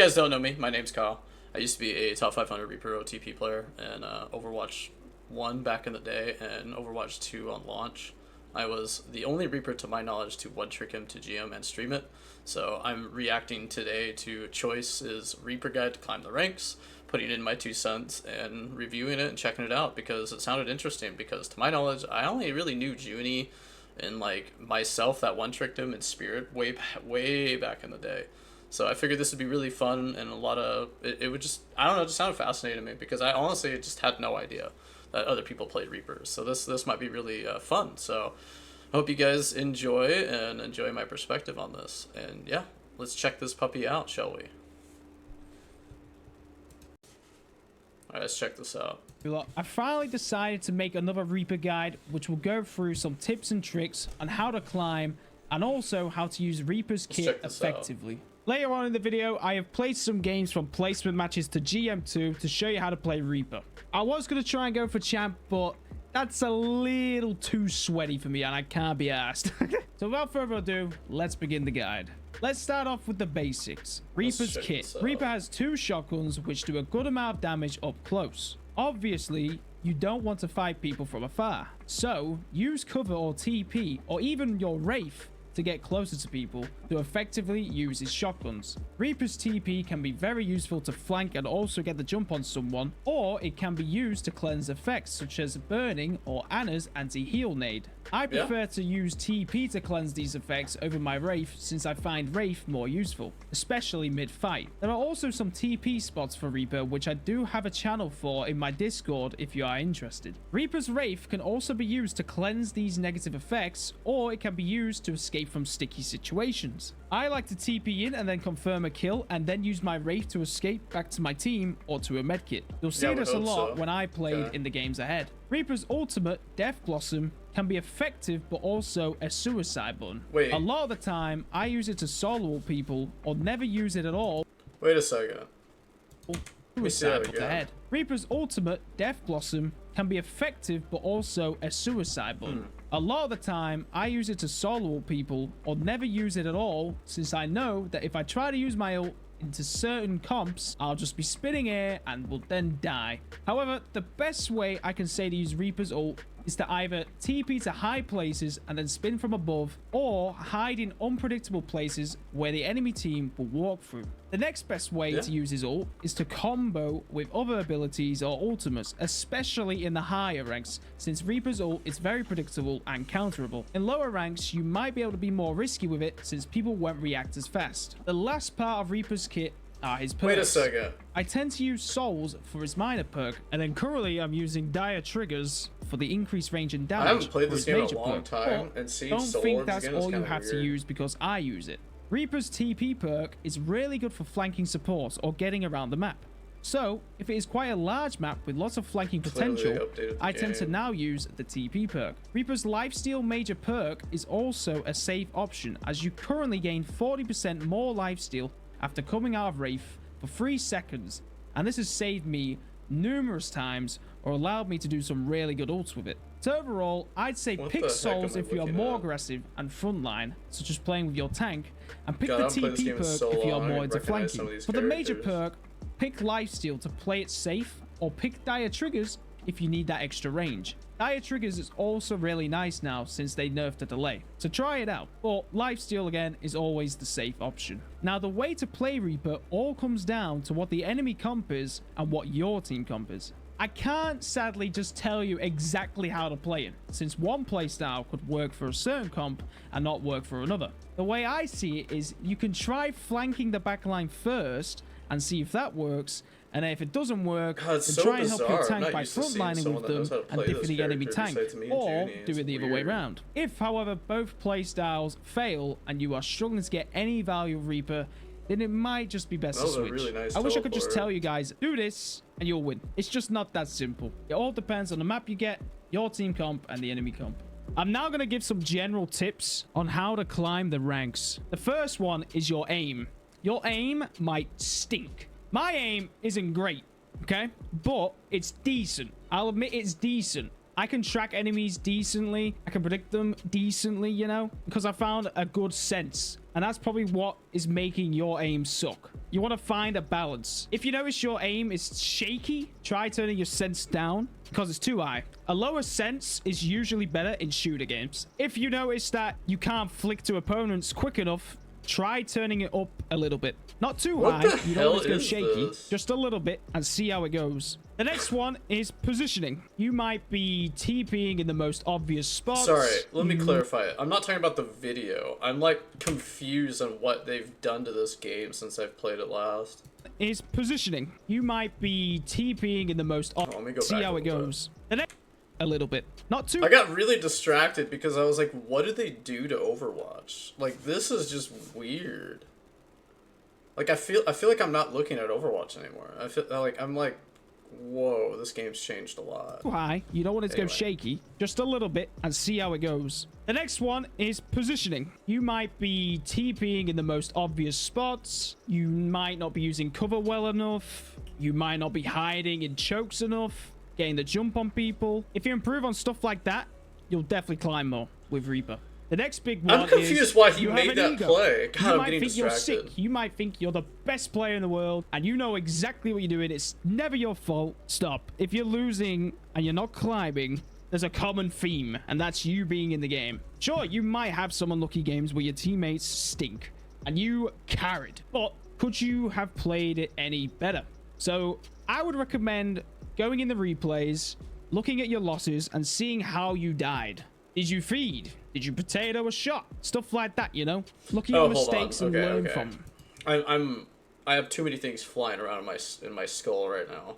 You guys don't know me, my name's Kyle. I used to be a top 500 Reaper OTP player and Overwatch 1 back in the day and Overwatch 2 on launch. I was the only Reaper to my knowledge to one-trick him to GM and stream it. So I'm reacting today to Choice's Reaper guide to climb the ranks, putting in my 2 cents and reviewing it and checking it out because it sounded interesting, because to my knowledge I only really knew Junie and like myself that one-tricked him in Spirit way back in the day. So I figured this would be really fun, and a lot of it would just, I don't know, it just sounded fascinating to me because I honestly just had no idea that other people played Reapers. So this might be really fun. So I hope you guys enjoy and enjoy my perspective on this. And yeah, let's check this puppy out, shall we? Alright, let's check this out. I finally decided to make another Reaper guide, which will go through some tips and tricks on how to climb and also how to use Reaper's kit effectively. Later on in the video, I have played some games from placement matches to GM2 to show you how to play Reaper. I was going to try and go for champ, but that's a little too sweaty for me and I can't be asked. So without further ado, let's begin the guide. Let's start off with the basics. Reaper's kit. Reaper has 2 shotguns which do a good amount of damage up close. Obviously, you don't want to fight people from afar. So use cover or TP or even your Wraith to get closer to people to effectively use his shotguns. Reaper's TP can be very useful to flank and also get the jump on someone, or it can be used to cleanse effects such as burning or Anna's anti-heal nade. I prefer to use TP to cleanse these effects over my Wraith since I find Wraith more useful, especially mid-fight. There are also some TP spots for Reaper which I do have a channel for in my Discord if you are interested. Reaper's Wraith can also be used to cleanse these negative effects, or it can be used to escape from sticky situations. I like to TP in and then confirm a kill and then use my Wraith to escape back to my team or to a medkit. You'll see this a lot when I played in the games ahead. Reaper's ultimate, Death Blossom, can be effective but also a suicide button. A lot of the time I use it to solo people or never use it at all. Wait a second. Suicide button ahead. Reaper's ultimate, Death Blossom, can be effective but also a suicide button. A lot of the time I use it to solo people or never use it at all, since I know that if I try to use my ult into certain comps, I'll just be spinning air and will then die. However, the best way I can say to use Reaper's ult is to either TP to high places and then spin from above, or hide in unpredictable places where the enemy team will walk through. The next best way to use his ult is to combo with other abilities or ultimates, especially in the higher ranks, since Reaper's ult is very predictable and counterable. In lower ranks, you might be able to be more risky with it since people won't react as fast. The last part of Reaper's kit are his perks. Wait a second. I tend to use Souls for his minor perk, and then currently I'm using Dire Triggers for the increased range and damage. I haven't played this game in a long time, and seeing don't Soul think that's again all is you have to use because I use it. Reaper's TP perk is really good for flanking support or getting around the map. So, if it is quite a large map with lots of flanking potential, I tend to now use the TP perk. Reaper's Lifesteal Major perk is also a safe option, as you currently gain 40% more lifesteal after coming out of Wraith for 3 seconds, and this has saved me numerous times or allowed me to do some really good ults with it. So overall, I'd say pick Souls if you are more aggressive and frontline, such as playing with your tank, and pick the TP perk if you are more into flanking. For the major perk, pick Lifesteal to play it safe, or pick Dire Triggers if you need that extra range. Dire Triggers is also really nice now since they nerfed the delay, so try it out. But Lifesteal again is always the safe option. Now the way to play Reaper all comes down to what the enemy comp is and what your team comp is. I can't sadly just tell you exactly how to play it, since one playstyle could work for a certain comp and not work for another. The way I see it is you can try flanking the backline first and see if that works, and if it doesn't work, then try and help your tank by frontlining with them and diffing the enemy tank, or do it the other way around. If, however, both playstyles fail and you are struggling to get any value of Reaper, then it might just be best to switch. Really nice I wish I could just tell you guys, do this and you'll win. It's just not that simple. It all depends on the map you get, your team comp, and the enemy comp. I'm now going to give some general tips on how to climb the ranks. The first one is your aim. Your aim might stink. My aim isn't great, okay? But it's decent. I'll admit it's decent. I can track enemies decently. I can predict them decently, you know, because I found a good sense. And that's probably what is making your aim suck. you want to find a balance. If you notice your aim is shaky, try turning your sense down because it's too high. A lower sense is usually better in shooter games. If you notice that you can't flick to opponents quick enough, try turning it up a little bit. Not too high, you don't want to go shaky, just a little bit and see how it goes. The next one is positioning. You might be TPing in the most obvious spots. Sorry, let me clarify it. I'm not talking about the video. I'm like confused on what they've done to this game since I've played it last. Is positioning. You might be TPing in the most obvious. See how it goes. The next a little bit. Not too. I got really distracted because I was like, what did they do to Overwatch? Like, this is just weird. Like, I feel like I'm not looking at Overwatch anymore. I feel like I'm like, whoa, this game's changed a lot. Too high. You don't want it to go shaky. Just a little bit and see how it goes. The next one is positioning. You might be TPing in the most obvious spots. You might not be using cover well enough. You might not be hiding in chokes enough. Getting the jump on people. If you improve on stuff like that, you'll definitely climb more with Reaper. The next big one is... I'm confused why he made that play. God, I'm getting distracted. You're sick. You might think you're the best player in the world and you know exactly what you're doing. It's never your fault. Stop. If you're losing and you're not climbing, there's a common theme, and that's you being in the game. Sure, you might have some unlucky games where your teammates stink and you carried, but could you have played it any better? So I would recommend going in the replays, looking at your losses and seeing how you died. Did you feed? Did you potato a shot? Stuff like that, you know? Looking at mistakes and learn from them. I have too many things flying around in my skull right now.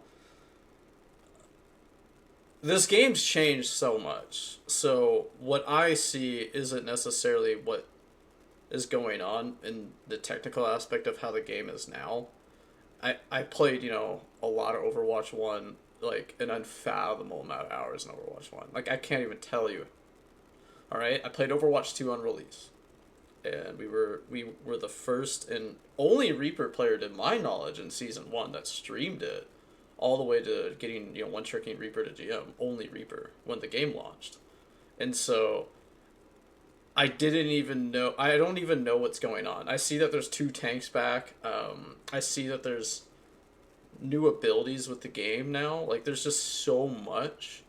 This game's changed so much. So what I see isn't necessarily what is going on in the technical aspect of how the game is now. I played, you know, a lot of Overwatch 1, like an unfathomable amount of hours in Overwatch 1. Like, I can't even tell you. Alright, I played Overwatch 2 on release. And we were the first and only Reaper player, to my knowledge, in Season 1 that streamed it. All the way to getting, you know, one-tricking Reaper to GM. Only Reaper when the game launched. And so I didn't even know. I don't even know what's going on. I see that there's 2 tanks back. I see that there's new abilities with the game now. Like, there's just so much.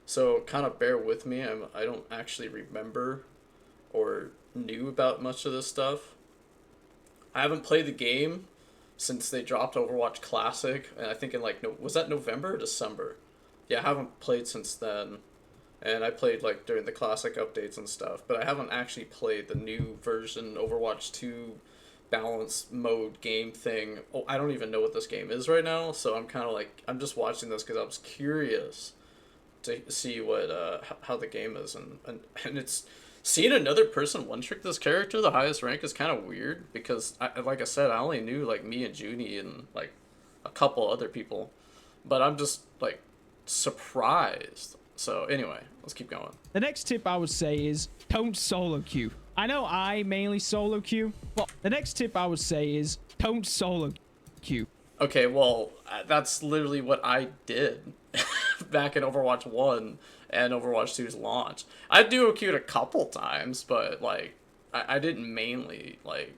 So kind of bear with me. I don't actually remember or knew about much of this stuff. I haven't played the game since they dropped Overwatch Classic, and I think in like was that November or December? Yeah, I haven't played since then. And I played like during the classic updates and stuff, but I haven't actually played the new version Overwatch 2 balance mode game thing. Oh, I don't even know what this game is right now, so I'm kind of like, I'm just watching this because I was curious to see what how the game is, and it's seeing another person one trick this character the highest rank is kind of weird because like I said, I only knew like me and Junie and like a couple other people, but I'm just like surprised. So anyway, let's keep going. The next tip I would say is don't solo queue. I know I mainly solo queue, but the next tip I would say is don't solo queue. Okay, well, that's literally what I did back in Overwatch 1 and Overwatch 2's launch. I duo queued a couple times, but like I didn't mainly like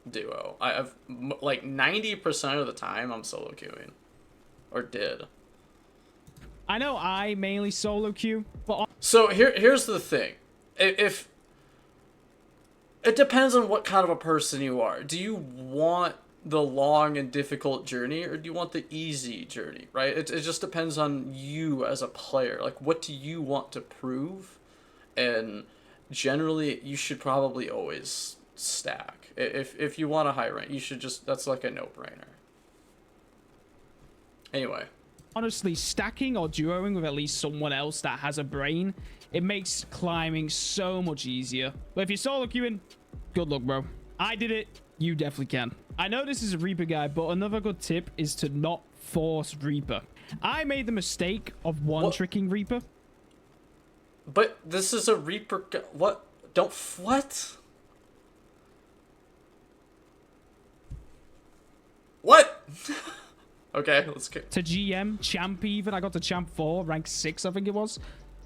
duo. I've like 90% of the time I'm solo queuing, or did. I know I mainly solo queue, but so here's the thing. If it depends on what kind of a person you are. Do you want the long and difficult journey, or do you want the easy journey, right? It just depends on you as a player. Like, what do you want to prove? And generally, you should probably always stack. If you want a high rank, you should just, that's like a no-brainer. Anyway. Honestly, stacking or duoing with at least someone else that has a brain, it makes climbing so much easier. But if you're solo queuing, good luck, bro. I did it. You definitely can. I know this is a Reaper guide, but another good tip is to not force Reaper. I made the mistake of one-tricking Reaper. But this is a Reaper... What? Don't... What? What? Okay, let's get... To GM, champ even. I got to champ 4, rank 6, I think it was.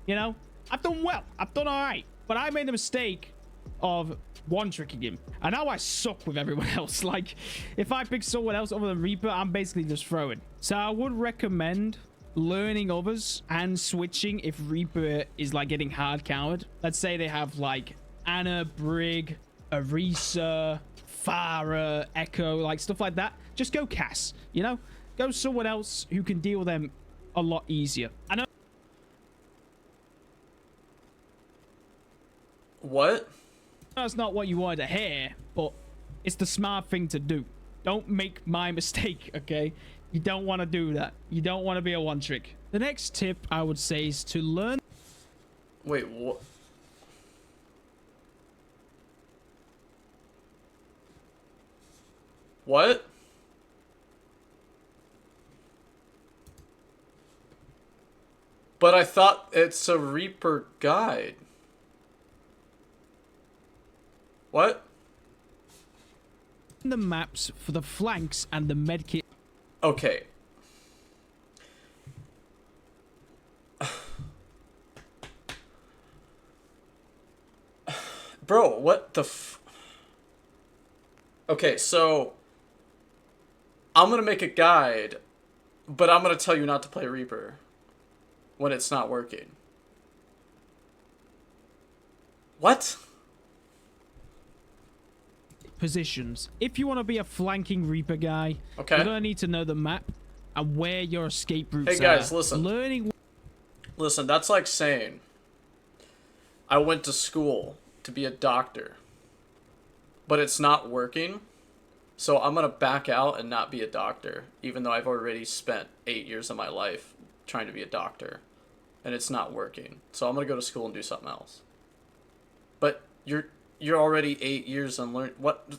You know, I've done well. I've done all right. But I made the mistake of one-tricking him. And now I suck with everyone else. Like, if I pick someone else other than Reaper, I'm basically just throwing. So I would recommend learning others and switching if Reaper is like getting hard countered. Let's say they have like Anna, Brig, Arisa, Farah, Echo, like stuff like that. Just go Cass, you know? Go someone else who can deal with them a lot easier. I know. What? That's not what you wanted to hear, but it's the smart thing to do. Don't make my mistake, okay? You don't want to do that. You don't want to be a one trick. The next tip I would say is to learn. Wait, what? What? But I thought it's a Reaper guide. What? The maps for the flanks and the medkit. Okay. Bro, what the f... Okay, so... I'm gonna make a guide, but I'm gonna tell you not to play Reaper when it's not working. What? Positions. If you want to be a flanking Reaper guy, okay, you're gonna need to know the map and where your escape routes are. Hey guys, listen. Learning. Listen, that's like saying I went to school to be a doctor, but it's not working, so I'm gonna back out and not be a doctor, even though I've already spent 8 years of my life trying to be a doctor, and it's not working. So I'm gonna go to school and do something else. But you're already 8 years and learn what?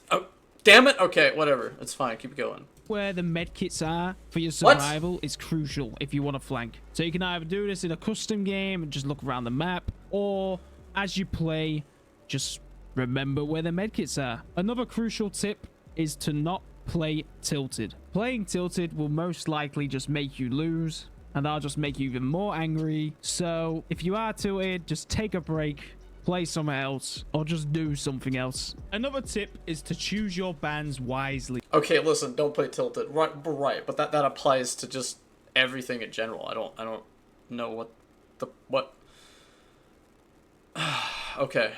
Oh, damn it! Okay, whatever. It's fine. Keep going. Where the medkits are for your survival is crucial if you want to flank. So you can either do this in a custom game and just look around the map, or as you play, just remember where the medkits are. Another crucial tip is to not play tilted. Playing tilted will most likely just make you lose, and that'll just make you even more angry. So if you are tilted, just take a break, play somewhere else, or just do something else. Another tip is to choose your bans wisely. Okay, listen, don't play tilted. Right, but that applies to just everything in general. I don't know what. Okay.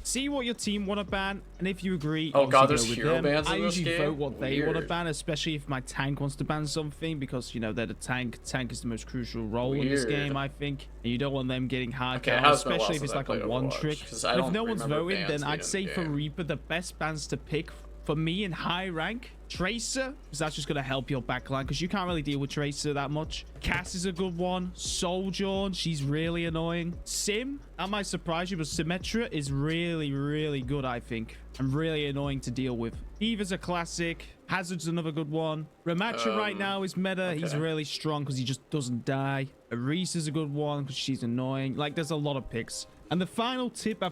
See what your team want to ban, and if you agree, oh god, there's go with hero them. bans in I this usually game? vote what they want to ban, especially if my tank wants to ban something, because you know they're the tank. Tank is the most crucial role in this game, I think, and you don't want them getting hard count, especially if it's like a one trick. If no one's voting, then I'd say for Reaper the best bans to pick for me in high rank, Tracer, because that's just going to help your backline, because you can't really deal with Tracer that much. Cass is a good one. Sojourn, she's really annoying. Sim, that might surprise you, but Symmetra is really, really good, I think, and really annoying to deal with. Eva's a classic. Hazard's another good one. Ramattra right now is meta. Okay. He's really strong because he just doesn't die. Arisa's a good one because she's annoying. Like, there's a lot of picks. And the final tip...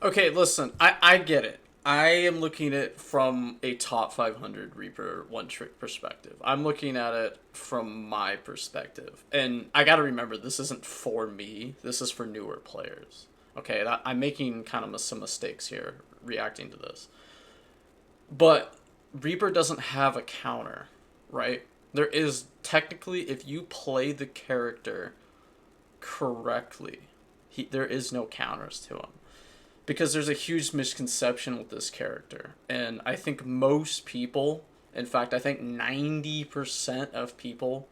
Okay, listen, I get it. I am looking at it from a top 500 Reaper one-trick perspective. I'm looking at it from my perspective. And I gotta remember, this isn't for me. This is for newer players. Okay, I'm making kind of some mistakes here reacting to this. But Reaper doesn't have a counter, right? There is, technically, if you play the character correctly, there is no counters to him. Because there's a huge misconception with this character. And I think most people, in fact, I think 90% of people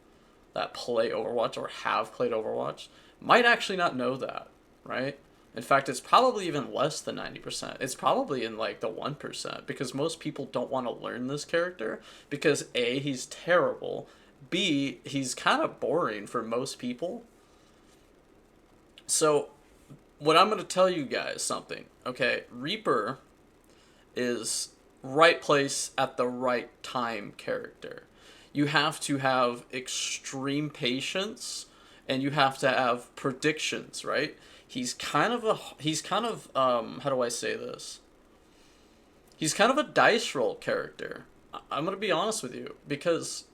that play Overwatch or have played Overwatch might actually not know that, right? In fact, it's probably even less than 90%. It's probably in like the 1% because most people don't want to learn this character because A, he's terrible, B, he's kind of boring for most people. So what I'm going to tell you guys something, okay? Reaper is right place at the right time character. You have to have extreme patience and you have to have predictions, right? He's kind of how do I say this? He's kind of a dice roll character. I'm going to be honest with you because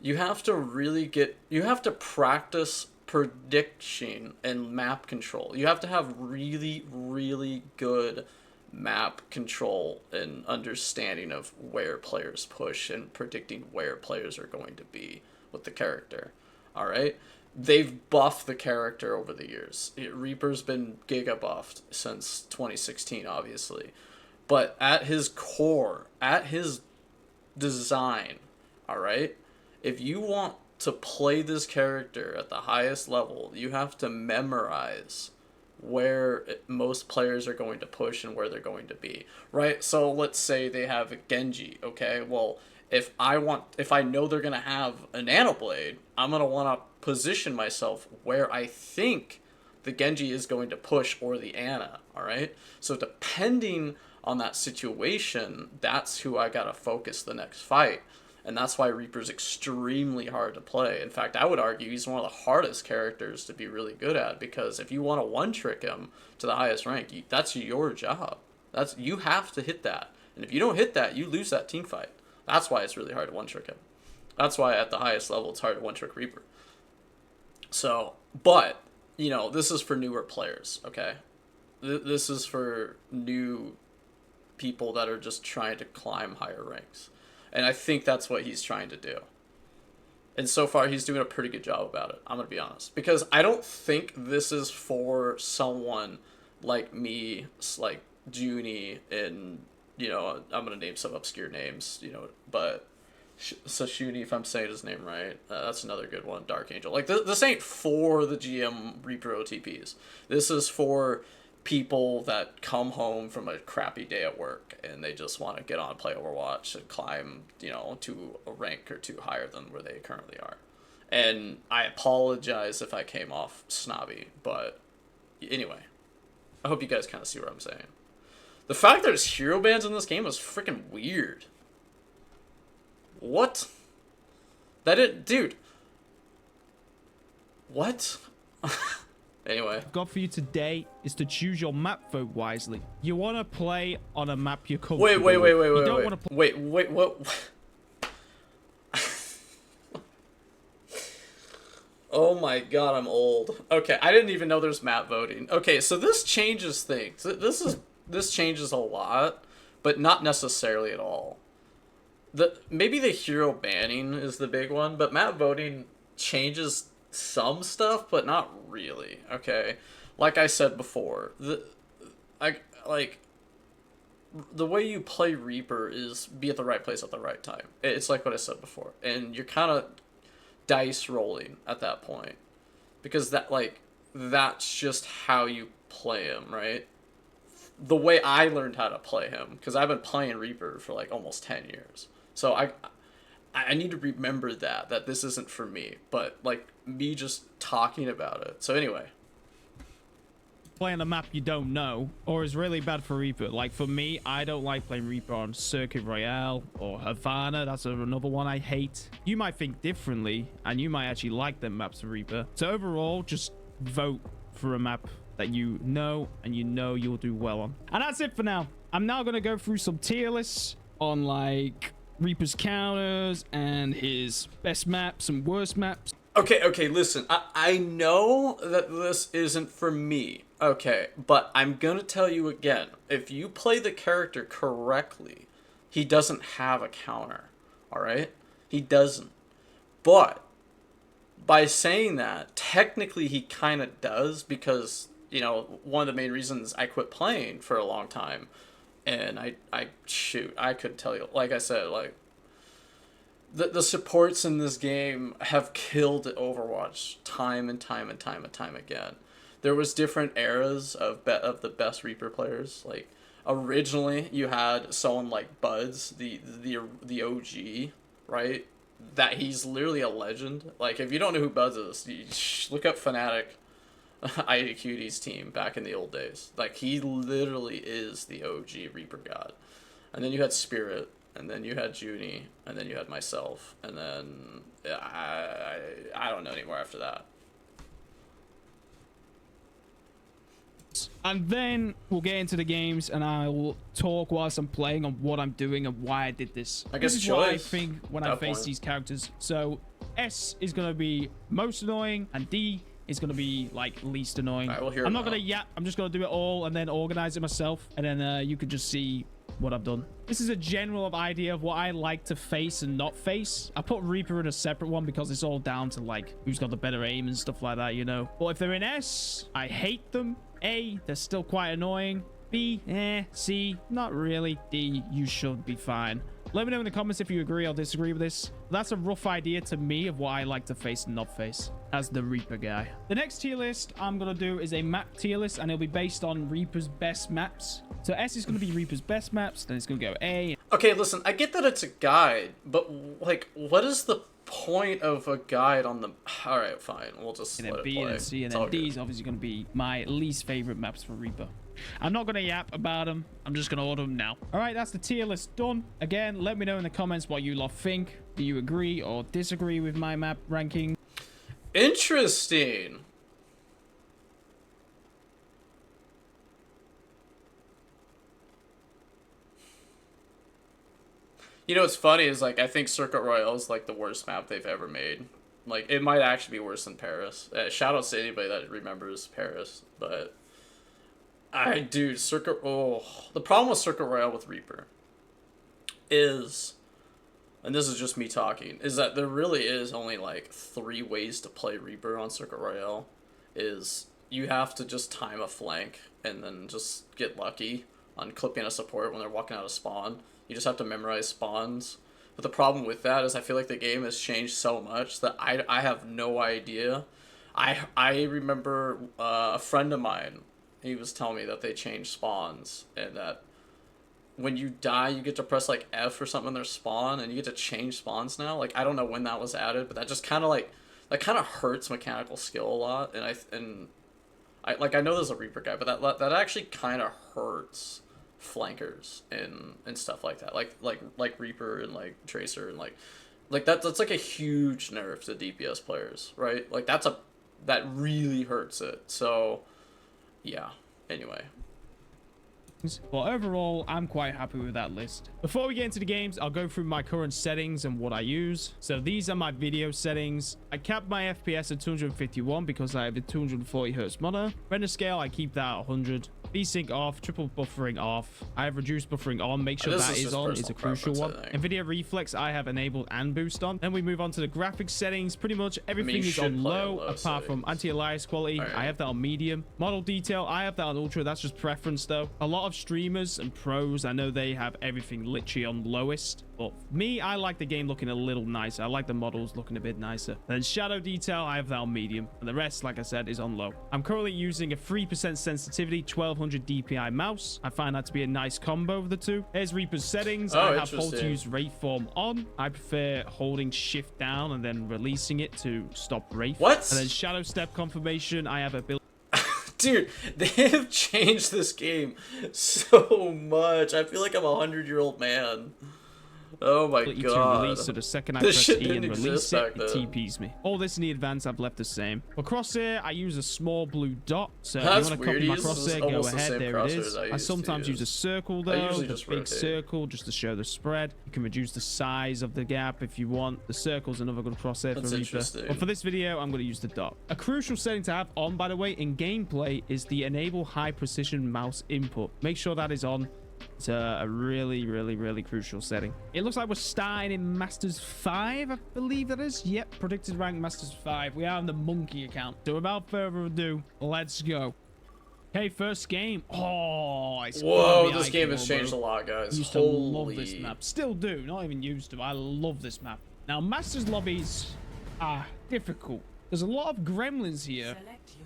you have to really you have to practice prediction and map control. You have to have really, really good map control and understanding of where players push and predicting where players are going to be with the character. All right? They've buffed the character over the years. Reaper's been giga buffed since 2016, obviously. But at his core, at his design, all right, if you want to play this character at the highest level, you have to memorize where most players are going to push and where they're going to be, right? So let's say they have a Genji, okay? Well, if I know they're going to have a Nano Blade, I'm going to want to position myself where I think the Genji is going to push, or the Ana, all right? So depending on that situation, that's who I got to focus the next fight. And that's why Reaper's extremely hard to play. In fact, I would argue he's one of the hardest characters to be really good at, because if you want to one-trick him to the highest rank, that's your job. You have to hit that. And if you don't hit that, you lose that team fight. That's why it's really hard to one-trick him. That's why at the highest level, it's hard to one-trick Reaper. So, but, you know, this is for newer players, okay? This is for new people that are just trying to climb higher ranks. And I think that's what he's trying to do. And so far, he's doing a pretty good job about it. I'm going to be honest. Because I don't think this is for someone like me, like Junie, and, you know, I'm going to name some obscure names, you know, but Sashuni, if I'm saying his name right, that's another good one, Dark Angel. Like, this ain't for the GM Reaper OTPs. This is for people that come home from a crappy day at work and they just want to get on, play Overwatch, and climb, you know, to a rank or two higher than where they currently are. And I apologize if I came off snobby, but anyway, I hope you guys kind of see what I'm saying. The fact that there's hero bans in this game is freaking weird. What? Dude. What? Anyway. Got for you today is to choose your map vote wisely. You want to play on a map you're comfortable Wait, what? Oh my god, I'm old. Okay, I didn't even know there's map voting. Okay, so this changes things. This changes a lot, but not necessarily at all. Maybe the hero banning is the big one, but map voting changes some stuff, but not really. Okay, like I said before, the way you play Reaper is be at the right place at the right time. It's like what I said before, and you're kind of dice rolling at that point, because that's just how you play him, right? The way I learned how to play him, because I've been playing Reaper for like almost 10 years, so I need to remember that this isn't for me, but like me just talking about it. So anyway, playing a map you don't know or is really bad for Reaper. Like for me, I don't like playing Reaper on Circuit Royale or Havana. That's another one I hate. You might think differently and you might actually like them maps for Reaper. So overall, just vote for a map that you know and you know you'll do well on. And that's it for now. I'm now going to go through some tier lists on like Reaper's counters and his best maps and worst maps. Okay, listen, I know that this isn't for me, okay, but I'm gonna tell you again, if you play the character correctly, he doesn't have a counter, alright? He doesn't. But, by saying that, technically he kinda does, because, you know, one of the main reasons I quit playing for a long time, and I could tell you, like I said, like, the supports in this game have killed Overwatch time and time again. There was different eras of the best Reaper players. Like originally, you had someone like Buds, the OG, right? That he's literally a legend. Like if you don't know who Buds is, look up Fnatic, IDQD's team back in the old days. Like he literally is the OG Reaper god. And then you had Spirit. And then you had Junie, and then you had myself, and then I don't know anymore after that. And then we'll get into the games, and I will talk whilst I'm playing on what I'm doing and why I did this. I guess this is what I think when I face these characters. So S is going to be most annoying, and D is going to be like least annoying. All right, we'll hear I'm it not going to out. yap. I'm just going to do it all and then organize it myself. And then you could just see what I've done. This is a general idea of what I like to face and not face. I put Reaper in a separate one because it's all down to like who's got the better aim and stuff like that, you know. But if they're in S, I hate them. A, they're still quite annoying. B, C, not really. D, you should be fine. Let me know in the comments if you agree or disagree with this. That's a rough idea to me of what I like to face and not face as the Reaper guy. The next tier list I'm going to do is a map tier list, and it'll be based on Reaper's best maps. So S is going to be Reaper's best maps, then it's going to go A. Okay, listen, I get that it's a guide, but, like, what is the point of a guide on the... Alright, fine, we'll just And then let it B, play. and then C, and It's then all D good. is obviously going to be my least favorite maps for Reaper. I'm not going to yap about them. I'm just going to order them now. All right, that's the tier list done. Again, let me know in the comments what you lot think. Do you agree or disagree with my map ranking? Interesting. You know what's funny is, like, I think Circuit Royale is, like, the worst map they've ever made. Like, it might actually be worse than Paris. Shout out to anybody that remembers Paris, but... Dude, the problem with Circuit Royale with Reaper is, and this is just me talking, is that there really is only, like, 3 ways to play Reaper on Circuit Royale. Is you have to just time a flank and then just get lucky on clipping a support when they're walking out of spawn. You just have to memorize spawns. But the problem with that is I feel like the game has changed so much that I have no idea. I remember a friend of mine, he was telling me that they changed spawns and that when you die, you get to press like F or something in their spawn and you get to change spawns now. Like, I don't know when that was added, but that just kind of like, that kind of hurts mechanical skill a lot. And I know there's a Reaper guy, but that actually kind of hurts flankers and stuff like that. Like Reaper and like Tracer and like that's like a huge nerf to DPS players, right? Like that really hurts it. So yeah, anyway. But overall, I'm quite happy with that list. Before we get into the games, I'll go through my current settings and what I use. So these are my video settings. I cap my FPS at 251 because I have a 240 Hz monitor. Render scale, I keep that at 100. VSync off, triple buffering off. I have reduced buffering on. Make sure that is on. It's a crucial one. NVIDIA Reflex, I have enabled and boost on. Then we move on to the graphics settings. Pretty much everything is on low, apart from anti-alias quality. Right. I have that on medium. Model detail, I have that on ultra. That's just preference though. A lot of streamers and pros, I know they have everything literally on lowest. But me, I like the game looking a little nicer. I like the models looking a bit nicer. Then shadow detail, I have that on medium. And the rest, like I said, is on low. I'm currently using a 3% sensitivity, 1200 DPI mouse. I find that to be a nice combo of the two. Here's Reaper's settings. I have hold to use Wraithform on. I prefer holding shift down and then releasing it to stop Wraith. What? And then shadow step confirmation, I have ability. Dude, they have changed this game so much. I feel like I'm a 100-year-old man. Oh my god. To release, so the second I press E and release it, it TPs me. All this in the advance I've left the same. For crosshair, I use a small blue dot. So if you want to copy my crosshair, go ahead. There it is. I sometimes use a circle though, the big circle, just to show the spread. You can reduce the size of the gap if you want. The circle's another good crosshair for Reaper. But for this video, I'm going to use the dot. A crucial setting to have on, by the way, in gameplay is the enable high precision mouse input. Make sure that is on. It's a really, really, really crucial setting. It looks like we're starting in Masters 5, I believe that is. Yep, predicted rank Masters 5. We are on the monkey account. So without further ado, let's go. Okay, first game. Oh, it's whoa, this game has changed a lot, guys. Used to love this map. Still do. Not even used to. I love this map. Now, Masters lobbies are difficult. There's a lot of gremlins here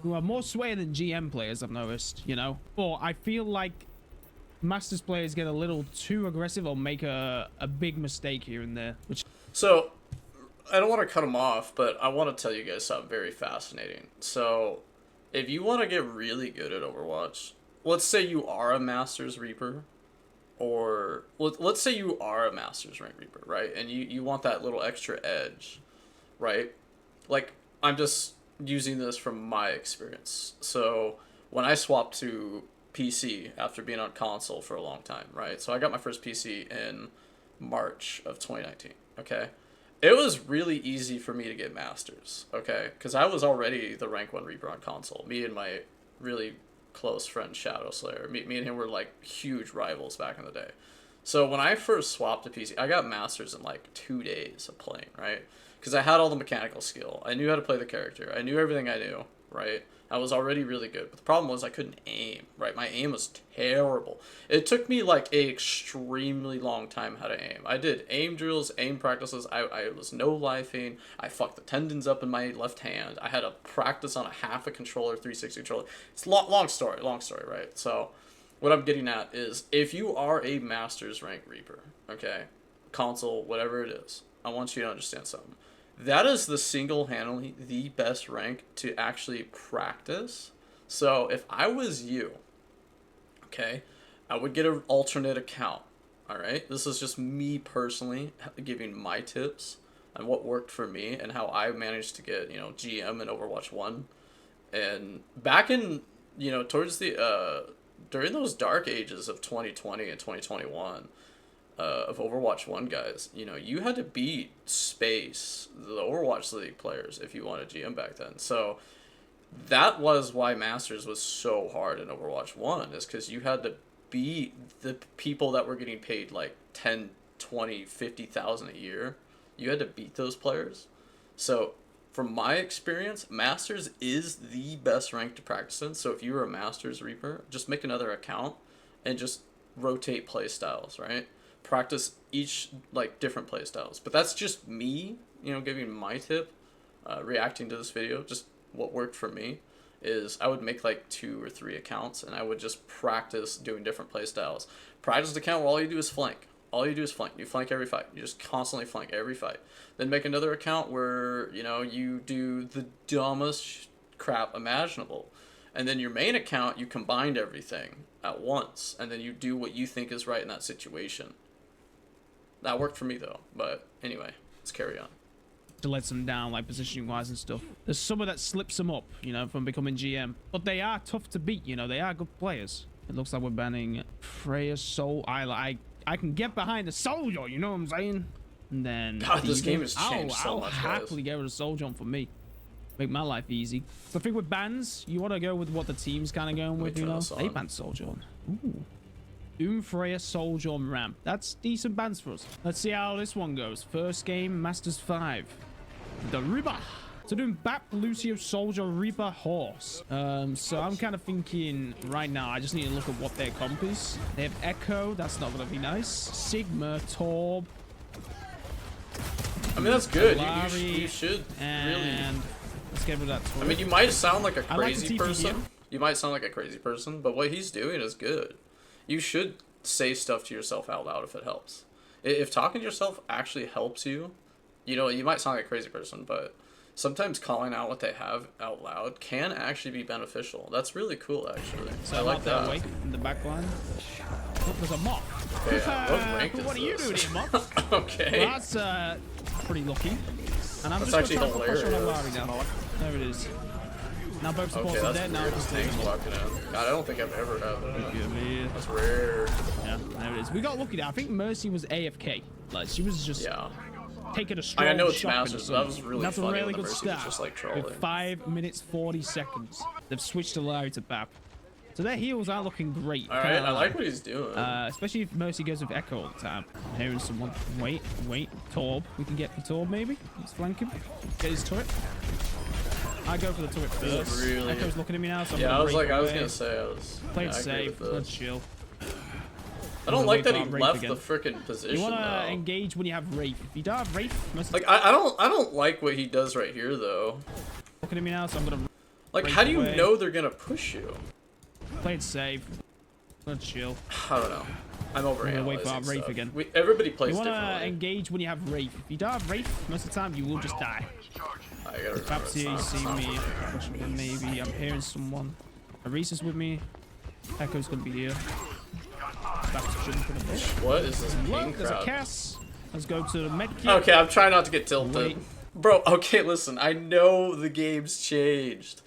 who are more sway than GM players, I've noticed, you know. But I feel like Masters players get a little too aggressive or make a big mistake here and there. So, I don't want to cut them off, but I want to tell you guys something very fascinating. So, if you want to get really good at Overwatch, let's say you are a Masters Reaper, or let's say you are a Masters Rank Reaper, right? And you want that little extra edge, right? Like, I'm just using this from my experience. So, when I swapped to PC after being on console for a long time, right? So I got my first PC in March of 2019, okay? it was really easy for me to get Masters, okay? Because I was already the rank 1 Reaper on console. Me and my really close friend Shadow Slayer. Me and him were like huge rivals back in the day. So when I first swapped to PC, I got Masters in like 2 days of playing, right? Because I had all the mechanical skill. I knew how to play the character. I knew everything I knew, right? I was already really good. But the problem was I couldn't aim, right? My aim was terrible. It took me like a extremely long time how to aim. I did aim drills, aim practices. I was no lifing. I fucked the tendons up in my left hand. I had to practice on a half a controller, 360 controller. It's long story, right? So what I'm getting at is if you are a Masters rank Reaper, okay, console, whatever it is, I want you to understand something. That is the single-handedly the best rank to actually practice. So if I was you, okay, I would get an alternate account. All right, this is just me personally giving my tips on what worked for me and how I managed to get, you know, GM in Overwatch 1. And back in, you know, towards the during those dark ages of 2020 and 2021, of Overwatch 1 guys, you know, you had to beat Space, the Overwatch League players, if you wanted GM back then. So that was why Masters was so hard in Overwatch 1, is because you had to beat the people that were getting paid like 10, 20, 50,000 a year. You had to beat those players. So from my experience, Masters is the best rank to practice in. So if you were a Masters Reaper, just make another account and just rotate play styles, right? Practice each like different play styles. But that's just me, you know, giving my tip, reacting to this video. Just what worked for me is I would make like 2 or 3 accounts and I would just practice doing different play styles. Practice an account where all you do is flank. All you do is flank. You flank every fight. You just constantly flank every fight. Then make another account where, you know, you do the dumbest crap imaginable. And then your main account, you combined everything at once. And then you do what you think is right in that situation. That worked for me though. But anyway, let's carry on. To let them down, like positioning wise and stuff. There's some of that slips them up, you know, from becoming GM. But they are tough to beat, you know, they are good players. It looks like we're banning Freya Soul. I can get behind the soldier, you know what I'm saying? And then God, this game has changed so much. I'll happily get rid of Soul Jump for me. Make my life easy. So I think with bans, you want to go with what the team's kind of going with, you know? They banned Soul Jump. Ooh. Doom, Freya, Soldier, and Ramp. That's decent bans for us. Let's see how this one goes. First game, Masters 5. The Reaper. So doing Bap, Lucio, Soldier, Reaper, Horse. So I'm kind of thinking right now, I just need to look at what their comp is. They have Echo. That's not going to be nice. Sigma, Torb. I mean, that's good. You should really... Let's get rid of that Torb. I mean, you might sound like a crazy person. You might sound like a crazy person, but what he's doing is good. You should say stuff to yourself out loud if it helps. If talking to yourself actually helps you, you know, you might sound like a crazy person, but sometimes calling out what they have out loud can actually be beneficial. That's really cool, actually. So I like that. Awake in the back line. Oh, there's a moth. Okay, what rank is what are you doing here, moth? Okay. Well, that's pretty lucky. And I'm that's just actually hilarious. There it is. Now both supports are dead. Now it's things walking in. God, I don't think I've ever had that. That's rare. Yeah, there it is. We got lucky there. I think Mercy was AFK. Like she was just taking a strong I know it's shot. Masters. That was really That's funny. a really good Mercy start. was just like trolling. With 5 minutes 40 seconds, they've switched the Larry to Bap. So their heals are looking great. All right, I like what he's doing. Especially if Mercy goes with Echo all the time. Hearing someone. Wait. Torb. We can get for Torb maybe. Let's flank him. Get his turret. I go for the turret first. Really... Echo's looking at me now, so I'm I was gonna say, Play it safe. Let's chill. I don't like that he left the frickin' position. You wanna engage when you have Wraith. If you don't have Wraith, like I don't like what he does right here though. Looking at me now, so I'm gonna. Like, how do you know they're gonna push you? Play it safe. Let's chill. I don't know. I'm overanalyzing wait for our Wraith stuff. again. Everybody plays differently. You wanna differently. engage when you have Wraith. If you don't have Wraith, most of the time you will just die. I gotta Perhaps you see me. Maybe I'm hearing someone. Reese is with me. Echo's gonna be here. What is this ping There's crowd? a Cass. Let's go to the med kit. Okay, I'm trying not to get tilted. Bro, okay, listen. I know the game's changed.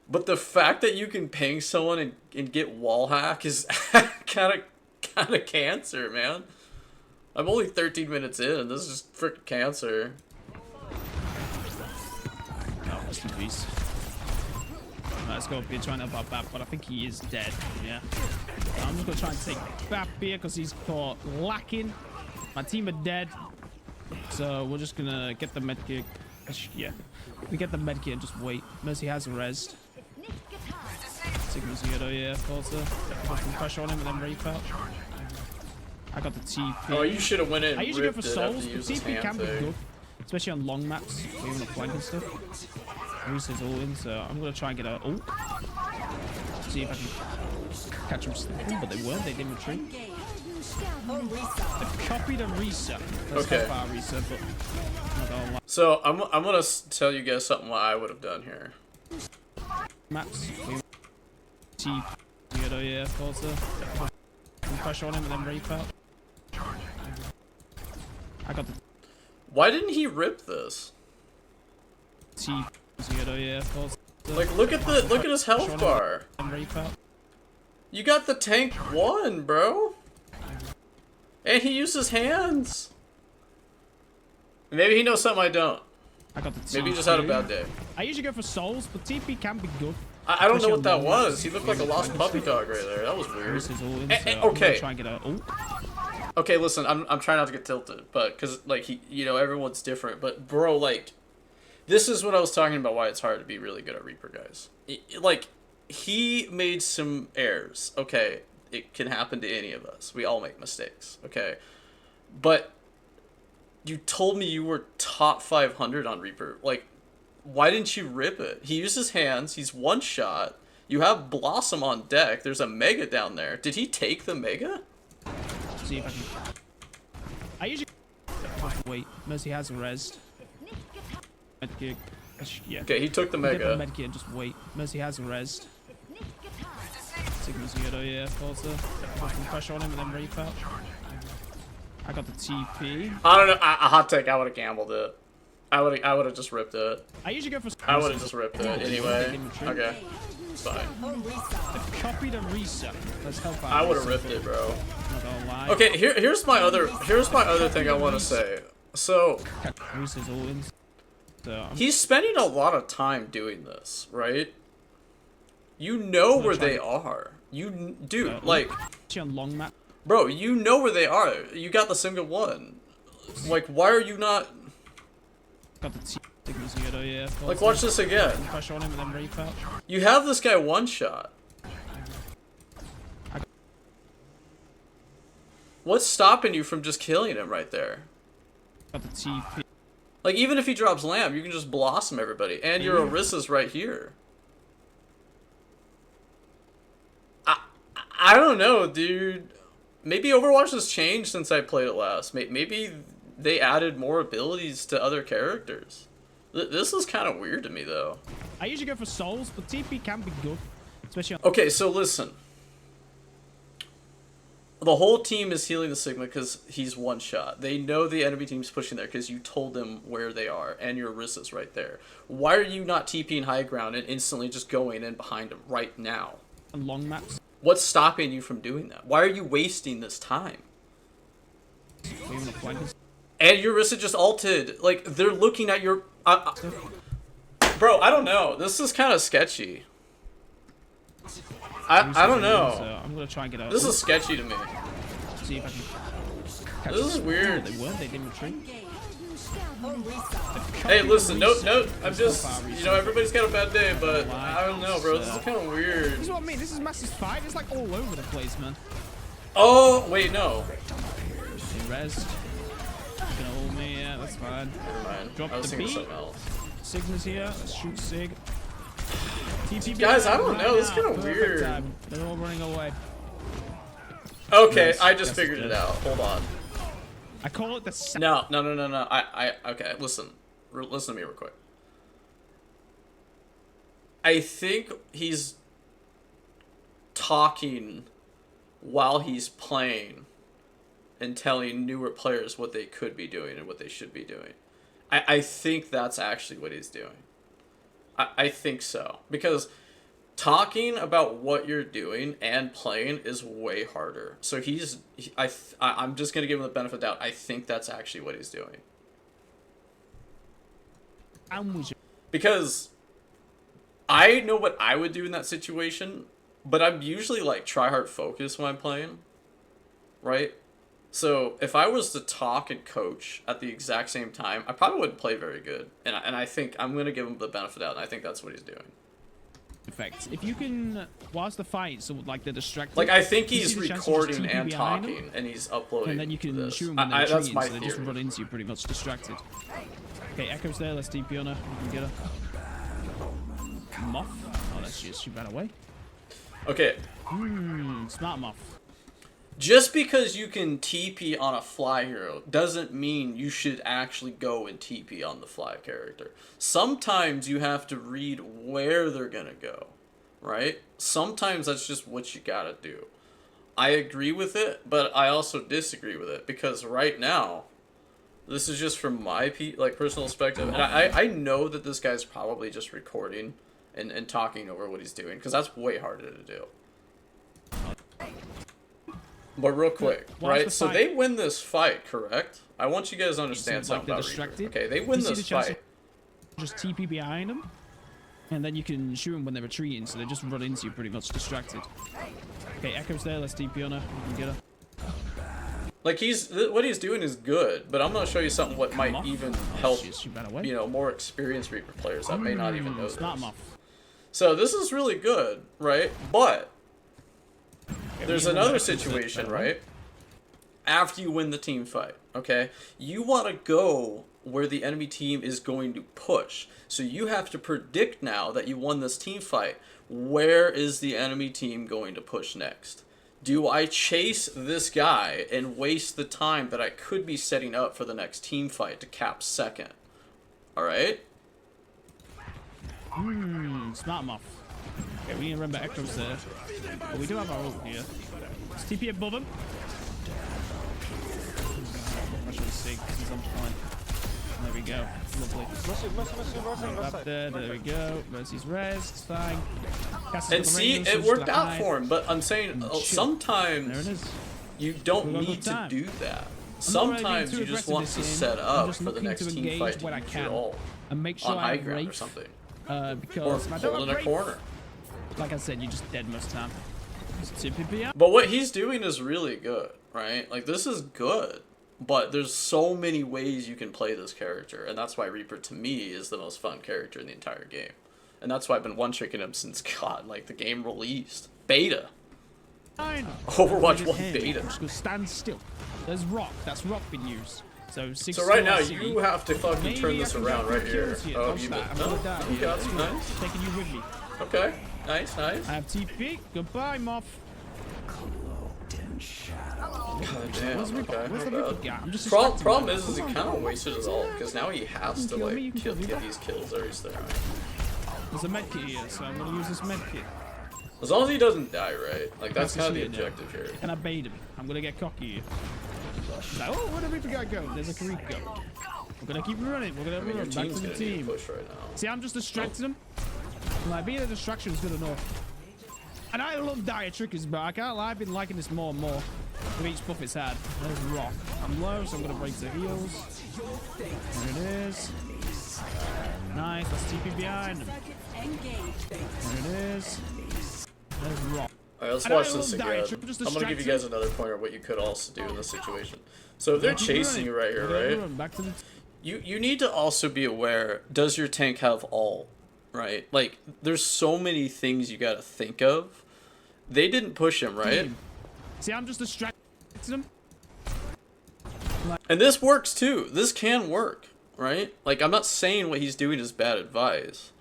But the fact that you can ping someone and get wall hack is kind of cancer, man. I'm only 13 minutes in. This is freaking cancer. Oh, rest in peace. Let's go up here trying to help Bap, but I think he is dead. Yeah. I'm just gonna try and take Bap here because he's caught lacking. My team are dead. So we're just gonna get the medkit. Yeah. We get the medkit and just wait. Mercy has a res. Sigma's here though, yeah, of course. Put some pressure on him and then Reaper. I got the TP. Oh, you should have went in. I usually go for souls, but TP can be thing. good. Especially on long maps, or even the flank and stuff. Reese's all in, so I'm gonna try and get a ult. See if I can catch them slipping, but they weren't, they didn't retreat. They copied a reset. That's okay. Far reset, but not gonna lie. So I'm gonna tell you guys something what I would have done here. Maps. Yeah, of course. Some pressure on him and then Reaper. I got the Why didn't he rip this? yeah, of course. Like look at his health bar. You got the tank 1, bro. And he used his hands. Maybe he knows something I don't. I got the TP. Maybe he just had a bad day. I usually go for souls, but TP can be good. I don't know what that was. He looked like a lost puppy dog right there. That was weird. Okay. Okay, listen, I'm trying not to get tilted, but because like everyone's different, but bro, like this is what I was talking about. Why it's hard to be really good at Reaper, guys. Like he made some errors. Okay, it can happen to any of us. We all make mistakes. Okay, but you told me you were top 500 on Reaper. Like, why didn't you rip it? He used his hands. He's one shot. You have Blossom on deck. There's a Mega down there. Did he take the Mega? See if I can. I usually wait. Mercy has a res. Medkit. Yeah. Okay, he took the Mega. Medkit and just wait. Mercy has a res. Sigma's here though, yeah, of course. Put some pressure on him and then Reaper. I got the TP. I don't know. A hot take. I would have gambled it. I would have just ripped it. I usually go for. I would have just ripped it anyway. Okay, it's fine. They copied a reset. Let's help out. I would have ripped it, bro. Not gonna lie. Okay, here's my other thing I want to say. So he's spending a lot of time doing this, right? You know where they are. Dude, like, on long map. bro, you know where they are. You got the single one. Like, why are you not? Got the Sigma's here though, yeah. Like, watch this again. Pressure on him and then Reaper. You have this guy one shot. What's stopping you from just killing him right there? Got the TP. Like, even if he drops Lamb, you can just Blossom everybody. And your Orissa's right here. I don't know, dude. Maybe Overwatch has changed since I played it last. Maybe they added more abilities to other characters. This is kind of weird to me, though. I usually go for souls, but TP can be good. Especially on okay, so listen. The whole team is healing the Sigma because he's one shot. They know the enemy team's pushing there because you told them where they are, and your Orissa's right there. Why are you not TPing high ground and instantly just going in behind him right now? long maps. What's stopping you from doing that? Why are you wasting this time? And your Orisa just ulted. Like, they're looking at your... Bro, I don't know. This is kind of sketchy. I don't know. So I'm gonna try and get out. This is sketchy to me. See if I can. This is weird. They weren't. They didn't retreat. Hey, listen, no, I'm just, everybody's got a bad day, but I don't know, bro. This is kind of weird. This is what I mean. This is Master's fight. It's like all over the place, man. Oh, wait, no. Res. Gonna hold me, yeah, that's fine. Never mind. Drop I was the thinking beat. something else. Sigma's here. Let's shoot Sig. TP Guys, I don't know. This is kind of weird. Time. They're all running away. Okay, Yes, I just figured it out. Hold on. I call it the... No. Okay, listen to me real quick. I think he's talking while he's playing and telling newer players what they could be doing and what they should be doing. I think that's actually what he's doing. I think so. Because talking about what you're doing and playing is way harder. So I'm just gonna give him the benefit of the doubt. I think that's actually what he's doing. Because I know what I would do in that situation, but I'm usually like try hard focused when I'm playing, right? So if I was to talk and coach at the exact same time, I probably wouldn't play very good. And I think I'm gonna give him the benefit of the doubt, and I think that's what he's doing. Effect. If you can, whilst the fight, so like the distracted. Like I think he's recording and talking, and he's uploading. And then you can this. shoot him when they're that's my so they theory. just run into you pretty much distracted. Okay, Echo's there. Let's TP on her. We can get her. Moth. Oh, that's just she ran away. Okay. Smart Moth. Just because you can TP on a fly hero doesn't mean you should actually go and TP on the fly character. Sometimes you have to read where they're gonna go, right? Sometimes that's just what you gotta do. I agree with it, but I also disagree with it, because right now, this is just from my personal perspective, and I know that this guy's probably just recording and talking over what he's doing, because that's way harder to do. But real quick, right? So they win this fight, correct? I want you guys to understand something about Reaper. Okay, they win this fight. Just TP behind them, and then you can shoot them when they're retreating, so they just run into you pretty much distracted. Okay, Echo's there. Let's TP on her. We can get her. Like what he's doing is good, but I'm gonna show you something what might even help, you know, more experienced Reaper players that may not even know this. So this is really good, right? But there's another situation, right? After you win the team fight, okay? You want to go where the enemy team is going to push. So you have to predict now that you won this team fight. Where is the enemy team going to push next? Do I chase this guy and waste the time that I could be setting up for the next team fight to cap second? Alright? Smart Muff. Okay, we need to remember Echo's there. But we do have our ult here. Let's TP above him. I should see, because he's on point. There we go. Lovely. Up there we go. Mercy's res. It's fine. And see, it worked out for him, but I'm saying sometimes you don't need to do that. Sometimes you just want to set up for the next team fight to use your ult and make sure on high ground or something. Because or hold in a corner. Like I said, you're just dead most of the time. But what he's doing is really good, right? Like, this is good. But there's so many ways you can play this character, and that's why Reaper, to me, is the most fun character in the entire game. And that's why I've been one-tricking him since, God, like, the game released. Beta. Overwatch 1 beta. Just go stand still. There's rock. That's rock being used. So right now, you have to fucking turn this around right here. Oh, you got it. Nice. Taking you with me. Okay. Nice. I have TP. Goodbye, Moth. God damn, okay. I'm just problem is he kind of wasted his ult, because now he has to, like, get these kills or he's there. There's a medkit here, so I'm going to use this medkit. As long as he doesn't die, right? Like, that's kind of the objective here. And I bait him. I'm going to get cocky here. Like, oh, where did Reaper guy go? There's a Kariko. We're going to keep running. We're going to run back to the team. Push right now. See, I'm just distracting him. Like, being a distraction is good enough. And I love Dire Trickers, but I can't lie, I've been liking this more and more with each buff it's had. There's rock. I'm low, so I'm going to break the heals. There it is. Nice, let's TP behind him. There it is. There's rock. Alright, let's watch this again. I'm going to give you guys another pointer of what you could also do in this situation. So if they're chasing you right here, right? You need to also be aware, does your tank have ult? Right? Like, there's so many things you gotta think of. They didn't push him, right? See, I'm just distracting him. And this works too. This can work, right? Like, I'm not saying what he's doing is bad advice,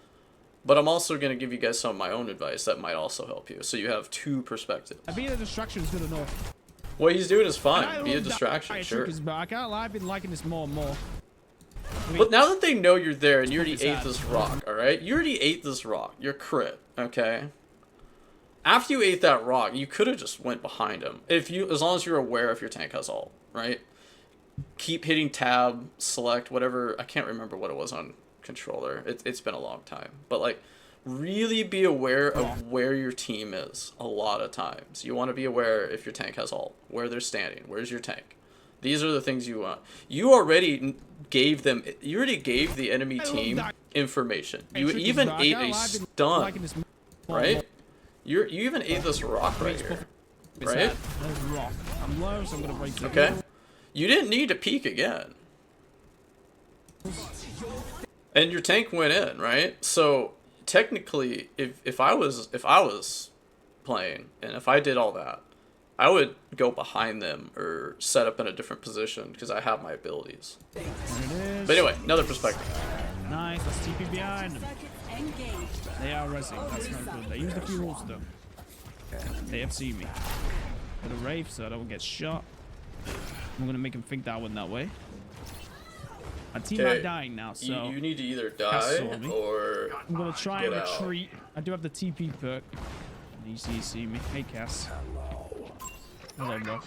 but I'm also gonna give you guys some of my own advice that might also help you, so you have two perspectives. Being a distraction is good enough. What he's doing is fine. Be a distraction, sure. But I can't lie, I've been liking this more and more. But now that they know you're there and you already ate this rock, alright? You already ate this rock. You're crit, okay? After you ate that rock, you could have just went behind him. As long as you're aware if your tank has ult, right? Keep hitting tab, select, whatever. I can't remember what it was on controller. It's been a long time. But, like, really be aware of where your team is a lot of times. You want to be aware if your tank has ult, where they're standing, where's your tank. These are the things you want. You already gave the enemy team information. You even ate a stun, right? You even ate this rock right here, right? I'm low, so I'm gonna break it. Okay. You didn't need to peek again. And your tank went in, right? So technically, if I was playing and if I did all that, I would go behind them or set up in a different position because I have my abilities. There it is. But anyway, another perspective. Nice, let's TP behind them. They are resing, that's not good. They used a few ults though. They have seen me. Got a Wraith so I don't get shot. I'm gonna make him think that I went that way. My team are dying now, so you need to either die or I'm gonna try and retreat. I do have the TP perk. You see me. Hey Cass. Hello, bro.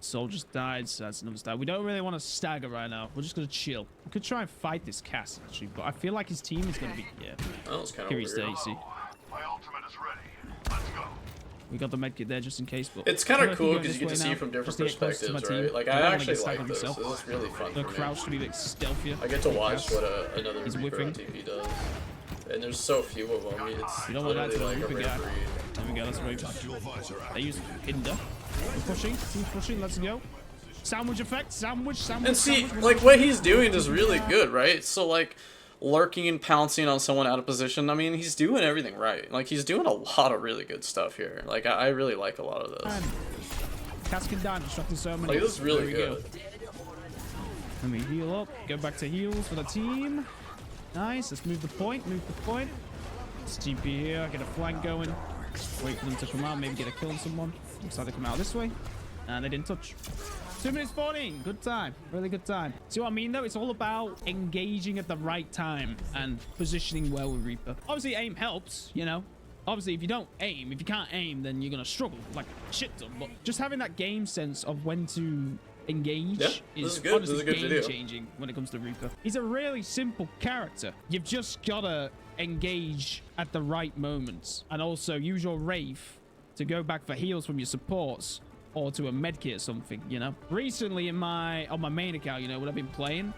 Soul just died, so that's another stab. We don't really want to stagger right now. We're just gonna chill. We could try and fight this Cass actually, but I feel like his team is gonna be that was kind of here. He's there, weird. you see. We got the medkit there just in case, but it's kind of cool because you get to see from different perspectives, right? Like I actually like this. This is really fun for me. Crouch to be a bit stealthier. I get to watch what another Reaper on TV does, and there's so few of them. It's literally like a rare breed. There we go. Let's Reaper. They use Hinder. Pushing. Team's pushing. Let's go. Sandwich effect. Sandwich. And see, like what he's doing is really good, right? So like lurking and pouncing on someone out of position. I mean, he's doing everything right. Like he's doing a lot of really good stuff here. Like I really like a lot of this. Cass can down, distracting so many. Like this is really good. Let me heal up. Go back to heals for the team. Nice. Let's move the point. Move the point. Let's TP here. Get a flank going. Wait for them to come out. Maybe get a kill on someone. Looks like they come out this way. And they didn't touch. 2 minutes 14. Good time. Really good time. See what I mean, though? It's all about engaging at the right time and positioning well with Reaper. Obviously, aim helps, you know. Obviously, if you don't aim, if you can't aim, then you're going to struggle like shit ton. But just having that game sense of when to engage is honestly game-changing when it comes to Reaper. He's a really simple character. You've just got to engage at the right moments. And also use your Wraith to go back for heals from your supports or to a medkit or something, you know. Recently on my main account, you know, when I've been playing,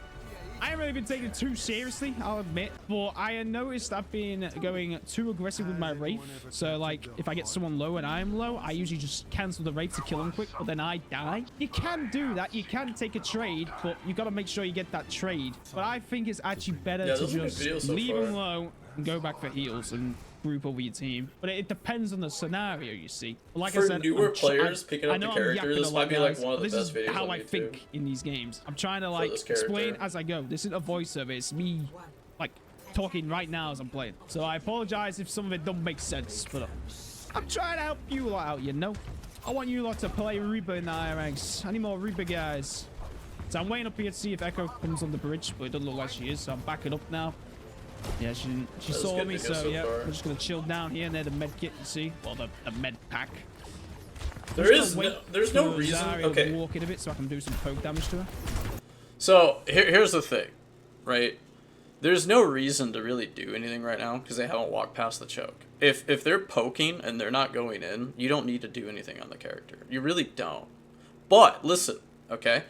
I haven't really been taken too seriously, I'll admit, but I noticed I've been going too aggressive with my Wraith. So like if I get someone low and I'm low, I usually just cancel the Wraith to kill them quick, but then I die. You can do that, you can take a trade, but you got to make sure you get that trade. But I think it's actually better to just leave them low and go back for heals and group over your team. But it depends on the scenario, you see. Like for I said, newer players picking up the character, this might be like one of the best videos on YouTube. This is how I think in these games. I'm trying to like explain as I go. This isn't a voiceover. It's me like talking right now as I'm playing. So I apologize if some of it don't make sense, but I'm trying to help you lot out, you know. I want you lot to play Reaper in the higher ranks. I need more Reaper guys. So I'm waiting up here to see if Echo comes on the bridge, but it doesn't look like she is, so I'm backing up now. Yeah, she saw me, so yeah, we're just gonna chill down here near the med kit, you see? Well, the med pack. There's no reason. Okay. Walk in a bit so I can do some poke damage to her. So here's the thing, right? There's no reason to really do anything right now because they haven't walked past the choke. If they're poking and they're not going in, you don't need to do anything on the character. You really don't. But listen, okay?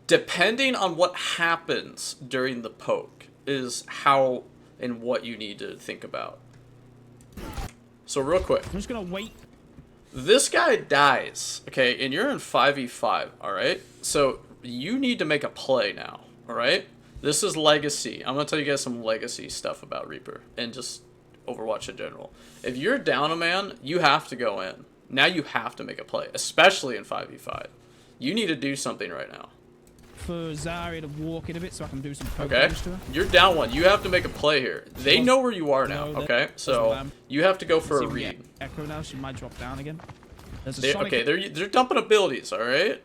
Depending on what happens during the poke is how and what you need to think about. So real quick, I'm just gonna wait. This guy dies, okay, and you're in 5v5, alright? So you need to make a play now, alright? This is legacy. I'm gonna tell you guys some legacy stuff about Reaper and just Overwatch in general. If you're down a man, you have to go in. Now you have to make a play, especially in 5v5. You need to do something right now. For Zarya to walk in a bit so I can do some poke damage to her. You're down one. You have to make a play here. They know where you are now, okay? So you have to go for a read. Echo now, she might drop down again. Okay, they're dumping abilities, alright?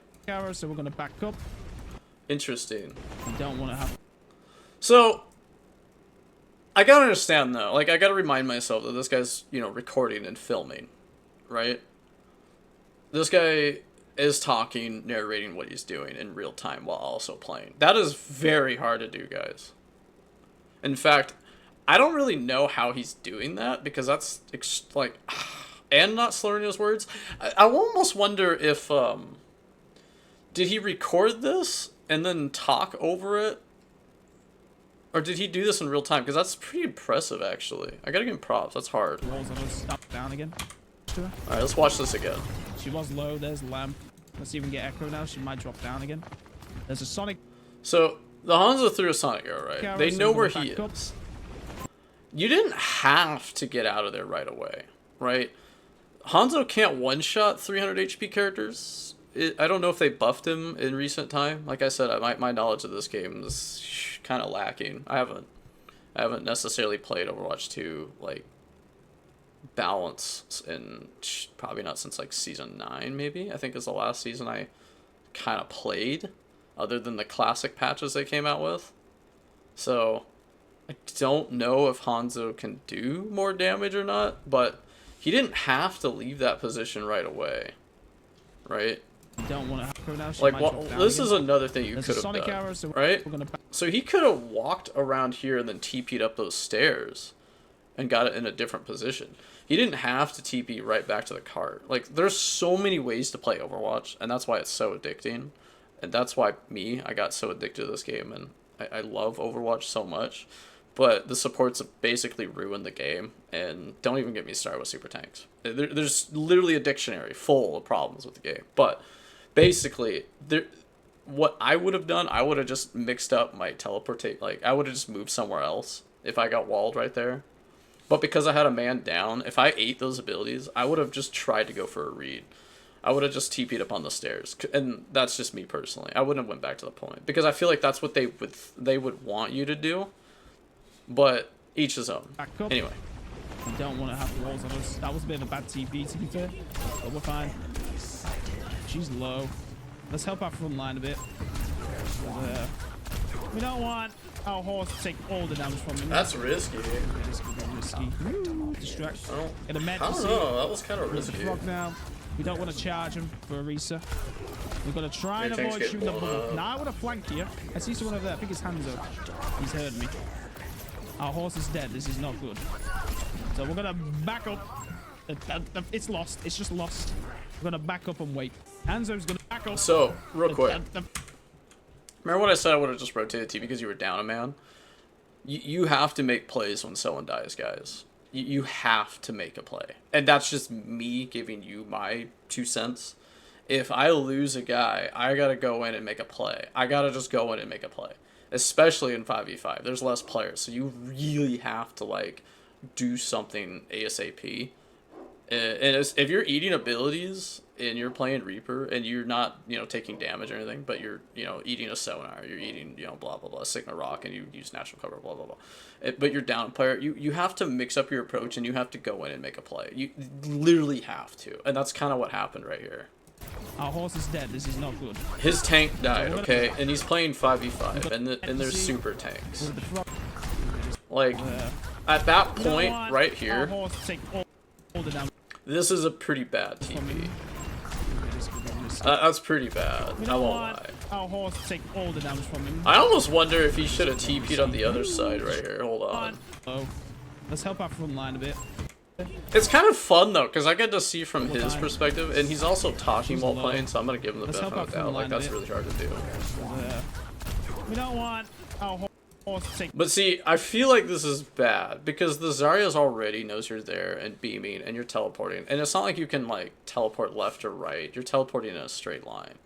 So we're gonna back up. Interesting. We don't want to have. So I gotta understand though. Like I gotta remind myself that this guy's, you know, recording and filming, right? This guy is talking, narrating what he's doing in real time while also playing. That is very hard to do, guys. In fact, I don't really know how he's doing that because that's like, and not slurring his words. I almost wonder if did he record this and then talk over it, or did he do this in real time? Because that's pretty impressive, actually. I gotta give him props. That's hard. Walls on us. Stop down again. All right, let's watch this again. She was low. There's Lamp. Let's even get Echo now. She might drop down again. There's a Sonic. So the Hanzo threw a Sonic arrow, right? Arrow, They so know we're where gonna he back up. is. You didn't have to get out of there right away, right? Hanzo can't one-shot 300 HP characters. I don't know if they buffed him in recent time. Like I said, my knowledge of this game is kind of lacking. I haven't necessarily played Overwatch 2 like balance in probably not since like season 9 maybe. I think is the last season I kind of played, other than the classic patches they came out with. So I don't know if Hanzo can do more damage or not, but he didn't have to leave that position right away, right? You don't want to go now. She Like, might well, drop down this again. is another thing you There's could a have Sonic done, arrow, so right? We're gonna So he could have walked around here and then TP'd up those stairs and got it in a different position. He didn't have to TP right back to the cart. Like, there's so many ways to play Overwatch, and that's why it's so addicting. And that's why I got so addicted to this game, and I love Overwatch so much. But the supports have basically ruined the game, and don't even get me started with super tanks. There's literally a dictionary full of problems with the game. But basically, what I would have done, I would have just mixed up my teleportate. Like, I would have just moved somewhere else if I got walled right there. But because I had a man down, if I ate those abilities, I would have just tried to go for a read. I would have just TP'd up on the stairs, and that's just me personally. I wouldn't have went back to the point because I feel like that's what they would want you to do. But each his own. Anyway, you don't want to have walls on us. That was a bit of a bad TP, to be fair, but we're fine. She's low. Let's help our front line a bit. We don't want our horse to take all the damage from him. that's risky. This could be risky. Distract. Get a med I to don't see. know. That was kind of There's a risky. frog now. We don't want to charge him for a Risa. We're going to try and Your tank's avoid getting shooting the blown bubble. up. Now I would have flanked you. I see someone over there. I think his hands up. He's heard me. Our horse is dead. This is not good. So we're going to back up. It's lost. It's just lost. We're going to back up and wait. Hanzo's going to back up. So, real quick. Remember when I said I would have just rotated T because you were down a man? You have to make plays when someone dies, guys. You have to make a play. And that's just me giving you my 2 cents. If I lose a guy, I got to go in and make a play. I got to just go in and make a play. Especially in 5v5. There's less players. So you really have to, like, do something ASAP. And if you're eating abilities and you're playing Reaper and you're not, taking damage or anything, but you're, eating a Sonar, you're eating, blah, blah, blah, Sigma Rock, and you use natural cover, blah, blah, blah. But you're down player, you have to mix up your approach and you have to go in and make a play. You literally have to. And that's kind of what happened right here. Our horse is dead. This is not good. His tank died, okay? And he's playing 5v5, and there's super tanks. Like, at that point right here, this is a pretty bad TP. That's pretty bad. I won't lie. Our horse take all the damage from him. I almost wonder if he should have TP'd on the other side right here. Hold on. Oh, let's help our front line a bit. It's kind of fun though, because I get to see from his perspective, and he's also talking while playing, so I'm gonna give him the benefit of the doubt. Like, that's really hard to do. We don't want our horse to take. But see, I feel like this is bad because the Zarya's already knows you're there and beaming, and you're teleporting, and it's not like you can like teleport left or right. You're teleporting in a straight line.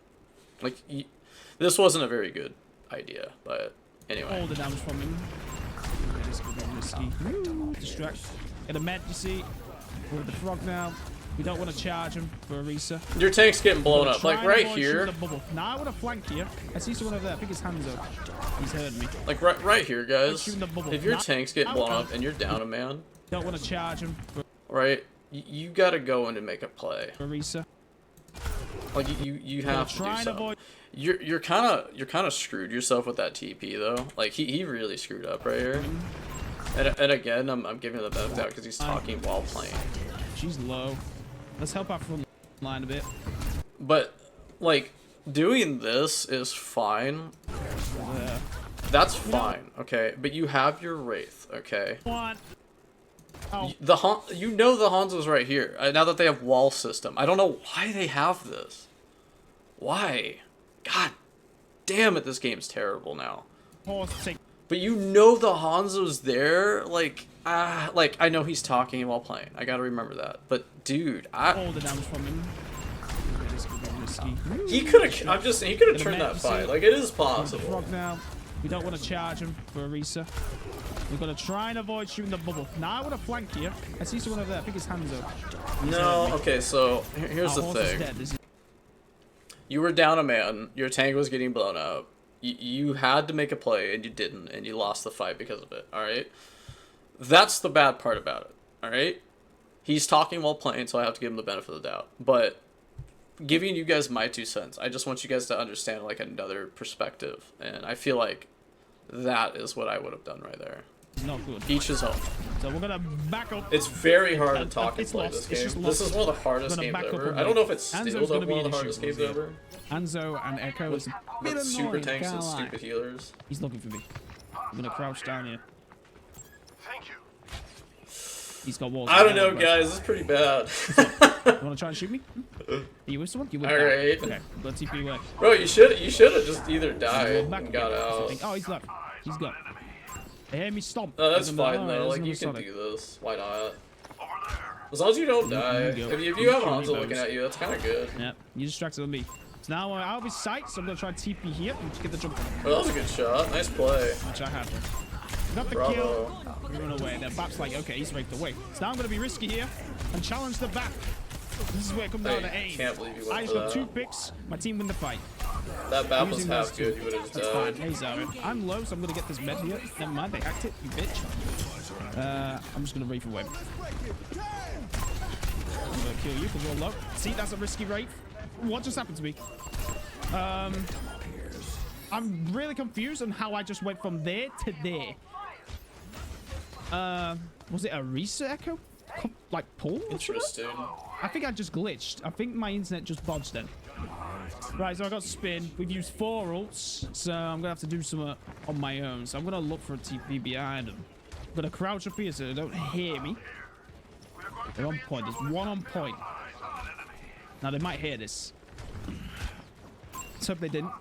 Like, this wasn't a very good idea, but anyway. All the damage from him. This could be risky. Distract. Get a med, you see. We're with the frog now. We don't want to charge him for a Risa. Your tank's getting blown up. Like, right here. Now I would have flanked you. I see someone over there. I think his hands up. He's heard me. Like, right here, guys. If your tank's getting blown up and you're down a man. Don't want to charge him. Right? You gotta go in and make a play. For Risa. Like, you have to do something. You're kind of screwed yourself with that TP, though. Like, he really screwed up right here. And again, I'm giving him the benefit out because he's talking while playing. She's low. Let's help our front line a bit. But, like, doing this is fine. That's fine, okay? But you have your Wraith, okay? What? Oh. You know the Hanzo's right here. Now that they have wall system. I don't know why they have this. Why? God damn it, this game's terrible now. But you know the Hanzo's there, like I know he's talking while playing. I gotta remember that. But dude, all the damage from him. He could have. I'm just saying, he could have turned that fight. Like, it is possible. Now. We don't want to charge him for a Risa. We're gonna try and avoid shooting the bubble. Now I want to flank here. I see someone over there. I think his hands up. No. Okay. So here's the thing. You were down a man. Your tank was getting blown up. You had to make a play and you didn't, and you lost the fight because of it. All right. That's the bad part about it. All right. He's talking while playing, so I have to give him the benefit of the doubt. But giving you guys my 2 cents, I just want you guys to understand like another perspective, and I feel like that is what I would have done right there. Not good. Each his own. So we're gonna back up. It's very hard to talk and play this game. This is one of the hardest games ever. I don't know if it's still one of the hardest games ever. Hanzo and Echo is a bit annoying. Super tanks and stupid healers. He's looking for me. I'm gonna crouch down here. Thank you. He's got walls. I don't know, guys. This is pretty bad. You wanna try and shoot me? Are you with someone? You with Alright. Okay, let's TP away. Bro, you should have just either died and got out. Oh, he's left. He's gone. They hear me stomp. No, that's fine though. Like, you can do this. Why not? As long as you don't die. If you have Hanzo looking at you, that's kind of good. Yeah, you distracted on me. So now I'm out of his sight, so I'm gonna try and TP here and get the jump. Oh, that was a good shot. Nice play. Which I had. Got the Bravo. kill. We run away. Then Bap's like, okay, he's raped away. So now I'm gonna be risky here and challenge the Bap. This is where it comes down to aim. Can't believe you went I for got that. 2 picks. My team win the fight. That Bap was half good. You would have just That's died. fine. Hey, Zara. I'm low, so I'm gonna get this med here. Never mind, they hacked it, you bitch. I'm just gonna Wraith away. I'm gonna kill you because you're low. See, that's a risky Wraith. What just happened to me? I'm really confused on how I just went from there to there. Was it a Risa Echo? Like pull? Interesting. I think I just glitched. I think my internet just bodged then. Right, so I got spin. We've used 4 ults, so I'm gonna have to do some on my own. So I'm gonna look for a TP behind them. I'm gonna crouch up here so they don't hear me. They're on point. There's one on point. Now they might hear this. Let's hope they didn't.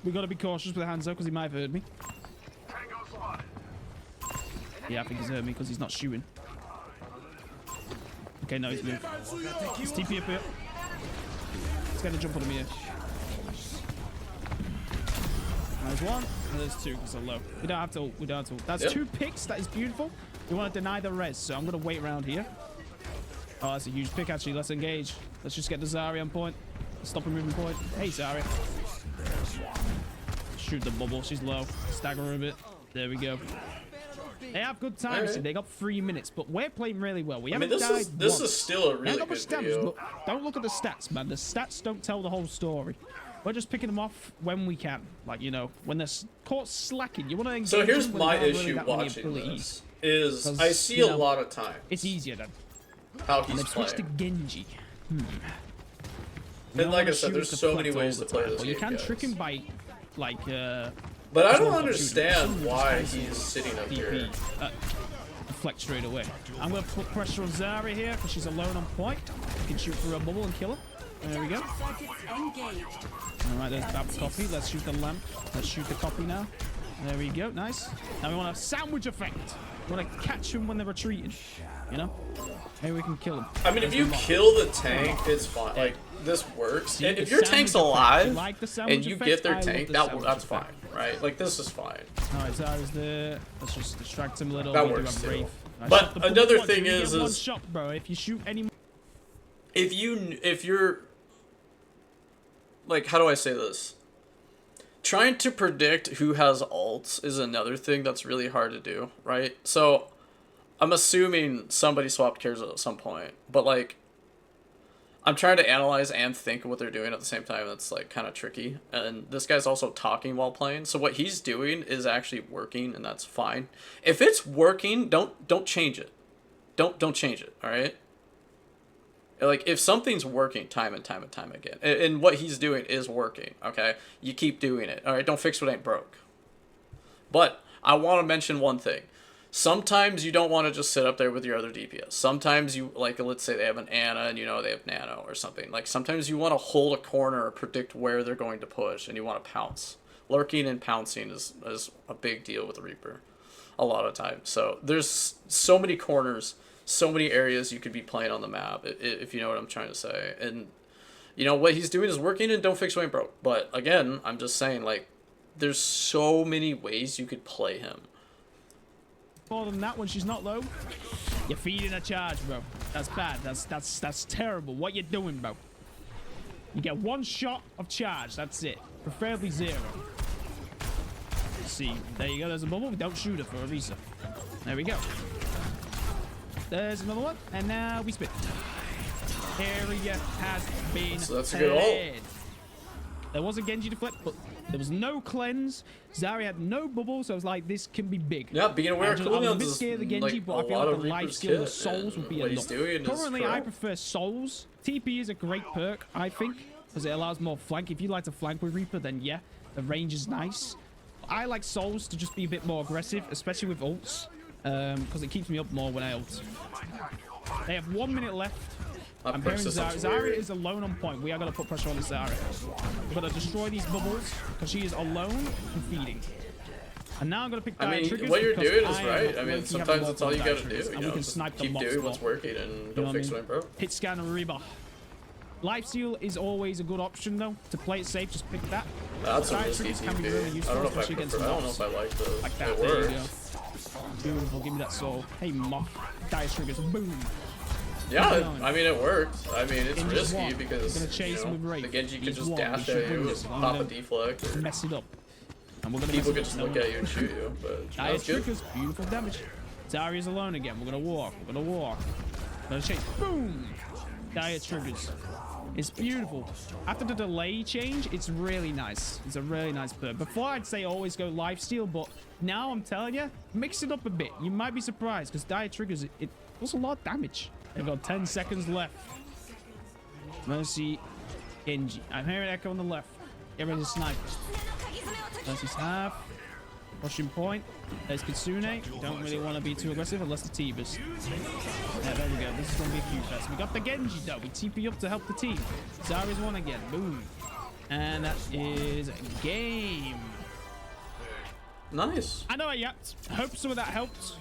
We gotta be cautious with Hanzo because he might have heard me. Yeah, I think he's heard me because he's not shooting. Okay, no, he's moved. Let's TP up here. Let's get a jump on him here. There's 1, and there's 2 because they're low. We don't have to ult. We don't have to ult. That's 2 picks. That is beautiful. We want to deny the res, so I'm going to wait around here. Oh, that's a huge pick, actually. Let's engage. Let's just get the Zarya on point. Stop him moving point. Hey, Zarya. Shoot the bubble. She's low. Stagger her a bit. There we go. They have good times. Right. They got 3 minutes, but we're playing really well. We haven't died this is still a really good video. Look, don't look at the stats, man. The stats don't tell the whole story. We're just picking them off when we can. Like, you know, when they're caught slacking. You want to engage. So here's my issue watching this. Is I see a lot of time. It's easier then. How he's they've switched to playing. Genji. And like I said, there's so many ways to play this game. You can trick him by, like, but I don't understand why he's sitting up here. Deflect straight away. I'm going to put pressure on Zarya here because she's alone on point. You can shoot through a bubble and kill her. There we go. Alright, there's that copy. Let's shoot the lamp. Let's shoot the copy now. There we go. Nice. Now we want a sandwich effect. We want to catch them when they're retreating. You know? Maybe we can kill them. I mean, if you kill the tank, it's fine. Like, this works. See, if your tank's alive and you get their tank, that's fine, right? Like, this is fine. Alright, Zarya's there. Let's just distract him a little. That works too. But another thing is one shot, bro. If you shoot any, if you're like, how do I say this? Trying to predict who has ults is another thing that's really hard to do, right? So I'm assuming somebody swapped cares at some point, but like, I'm trying to analyze and think of what they're doing at the same time. That's like kind of tricky. And this guy's also talking while playing. So what he's doing is actually working, and that's fine. If it's working, don't change it. Don't change it. All right. Like, if something's working time and time and time again, and what he's doing is working, okay, you keep doing it. All right. Don't fix what ain't broke. But I want to mention one thing. Sometimes you don't want to just sit up there with your other DPS. Sometimes you, like, let's say they have an Ana and you know they have Nano or something. Like, sometimes you want to hold a corner or predict where they're going to push and you want to pounce. Lurking and pouncing is a big deal with the Reaper a lot of times. So there's so many corners, so many areas you could be playing on the map, if you know what I'm trying to say. And, you know, what he's doing is working, and don't fix what ain't broke. But, again, I'm just saying, like, there's so many ways you could play him. More than that when she's not low. You're feeding a charge, bro. That's bad. That's terrible. What you doing, bro? You get one shot of charge. That's it. Preferably 0. Let's see. There you go. There's a bubble. Don't shoot her for a reason. There we go. There's another one. And now we spit. Area has been So that's a good ult. There was a Genji deflect, but there was no cleanse. Zarya had no bubble, so I was like, this can be big. Yeah, being aware of I'm a cooldowns bit is scared of the Genji, like but I a feel lot like of the life Reaper's skill, the kit, souls would be what he's enough. doing is Currently, I correct. prefer souls. TP is a great perk, I think, because it allows more flank. If you like to flank with Reaper, then yeah, the range is nice. I like souls to just be a bit more aggressive, especially with ults, because it keeps me up more when I ult. They have 1 minute left. I'm hearing Zarya is alone on point. We are going to put pressure on this Zarya. We're going to destroy these bubbles because she is alone and feeding. And now I'm going to pick I mean, triggers what you're doing is I right. I mean, sometimes that's all you got to do. And we can snipe them keep lots doing what's more. working and You know don't what fix I what mean? ain't broke. Hit scan and Reba. Lifesteal is always a good option though. To play it safe, just pick that. That's a Dire risky triggers can be TP. really I useful, don't know if I especially against prefer. I don't know mobs. if I like the. Like that. It There you works. go. Beautiful. Give me that soul. Hey, Moth. Dire triggers. Boom. Yeah, I mean it works. I mean it's Genji's risky one. because Gonna chase you know, him with Wraith. the Genji could He's just one. dash He at should win you, this. I'm pop a gonna deflect, or Mess it up. And we're gonna people mess could it just up. look at you and shoot you. But Dire that's good. triggers. Beautiful damage. Zarya's alone again. We're gonna walk. We're gonna walk. We're gonna chase. Boom. Dire triggers. It's beautiful. After the delay change, it's really nice. It's a really nice perk. Before, I'd say always go lifesteal, but now I'm telling you, mix it up a bit. You might be surprised because Dire triggers, it does a lot of damage. They've got 10 seconds left. Mercy, Genji. I'm hearing Echo on the left. Get ready to snipe. Mercy's half. Pushing point. There's Kitsune. Don't really want to be too aggressive unless the T-Bus. Yeah, there we go. This is going to be a cute fest. We got the Genji though. We TP up to help the team. Zarya's one again. Boom. And that is game. Nice. I know I yapped. Hope some of that helped.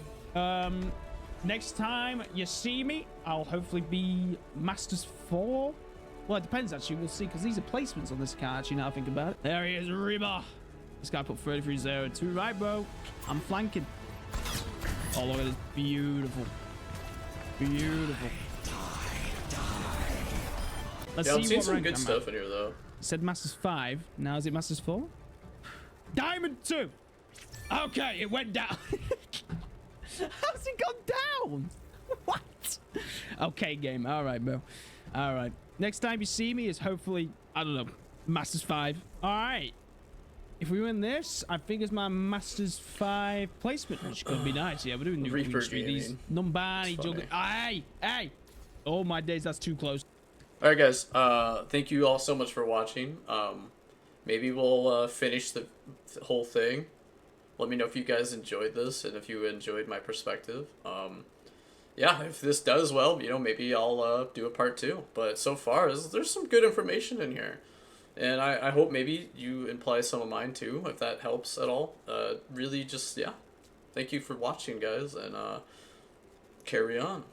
Next time you see me, I'll hopefully be Masters 4. Well, it depends actually. We'll see because these are placements on this card. Actually, now I think about it. There he is, Reba. This guy put 33-0 to right, bro. I'm flanking. Oh, look at this. Beautiful. Beautiful. Let's Yeah, I'm see seeing what some rank good I'm stuff at. in here though. It said Masters 5. Now is it Masters 4? Diamond 2. Okay, it went down. How's it gone down? What? Okay, game. All right, bro. All right. Next time you see me is hopefully, I don't know, Masters 5. All right. If we win this, I think it's my Masters 5 placement, which could be nice. Yeah, we're doing new Reaper Queen Street. These Numbani juggle. Hey, hey. Oh my days, that's too close. All right, guys. Thank you all so much for watching. Maybe we'll finish the whole thing. Let me know if you guys enjoyed this and if you enjoyed my perspective. Yeah, if this does well, you know, maybe I'll do a part 2. But so far, there's some good information in here. And I hope maybe you imply some of mine too, if that helps at all. Really just, yeah. Thank you for watching, guys, and carry on.